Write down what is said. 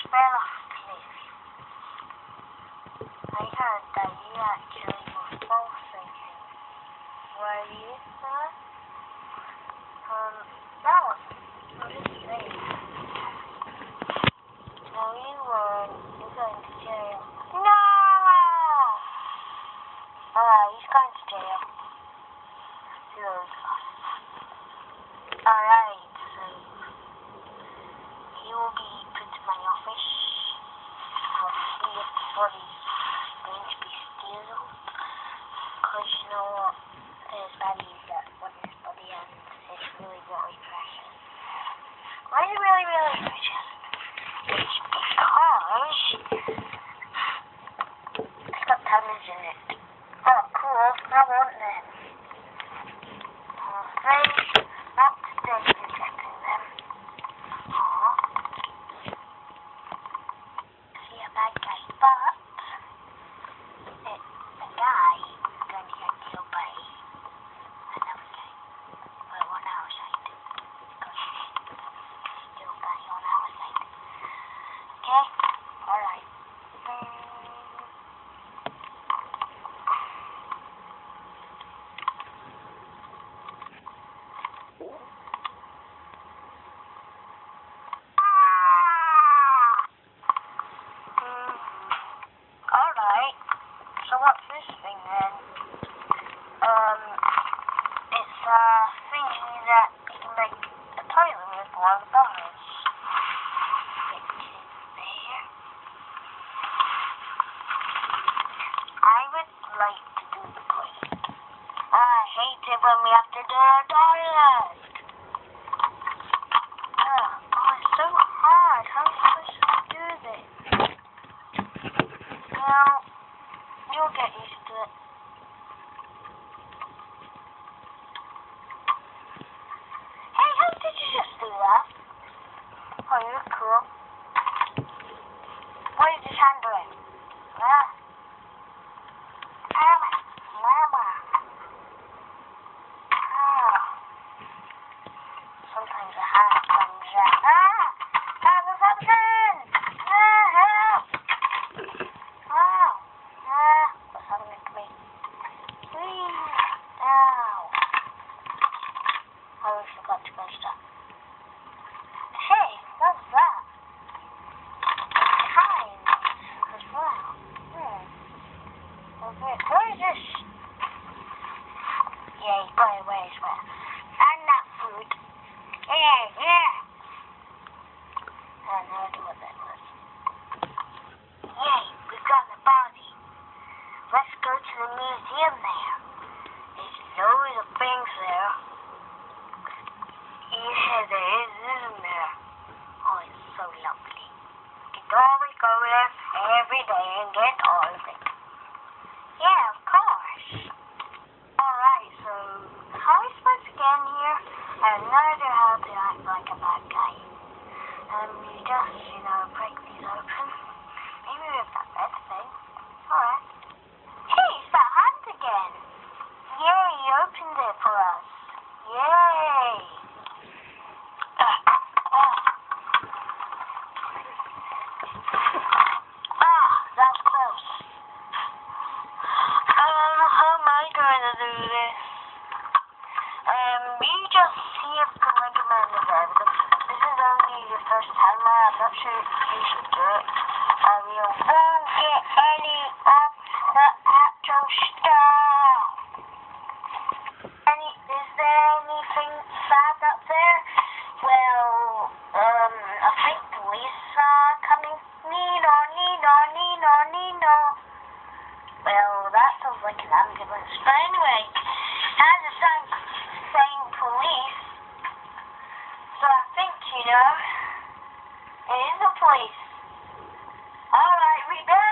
fell off a cliff. I heard that you actually were falsing him. Were you, sir? That was insane. No, you weren't. You're going to jail. No! He's going to jail. Loads of us. Alright, so he will be put in my office. I'll see if the body's going to be still. Because you know what? There's values that on his body and it's really, really precious. Why is it really, really precious? It's because it's got diamonds in it. Oh, cool. I want them. Afraid not today you're getting them. Aw. See a bad guy, but the guy is going to get killed by another guy. Well, on our side. Because he's still guy on our side. Okay? Alright. Alright, so what's this thing then? It's a thingy that you can make a toilet with one of the bars. Which is there. I would like to do the toilet. I hate it when we have to do a toilet. It's so hard. How are you supposed to do this? Well, you'll get used to it. Hey, how did you just do that? Oh, you look cool. What is this hand doing? Sometimes the hand comes out. What's happening? Help! What's happening to me? Ow. I forgot to go stop. Hey, what's that? Kind as well. What is this? Yeah, he's going away as well. And that food. Yeah. I have no idea what that was. Yay, we've got the body. Let's go to the museum there. There's loads of things there. Yeah, there is, isn't there? Oh, it's so lovely. You can always go there every day and get all of it. Yeah, of course. Alright, so how are we supposed to get in here? I have no idea how to act like a bad guy. You just, break these open. Maybe with that red thing. Alright. Hey, it's that hand again. Yay, he opened it for us. Yay. That's close. How am I going to do this? You just see if the Mega Man is there, because this is only your first time, I'm not sure you should do it. You won't get any of the actual stuff. Is there anything sad up there? Well, I think police are coming. Nino. Well, that sounds like an ambulance. But anyway, as a saying police, so I think, it is the police. Alright, we go!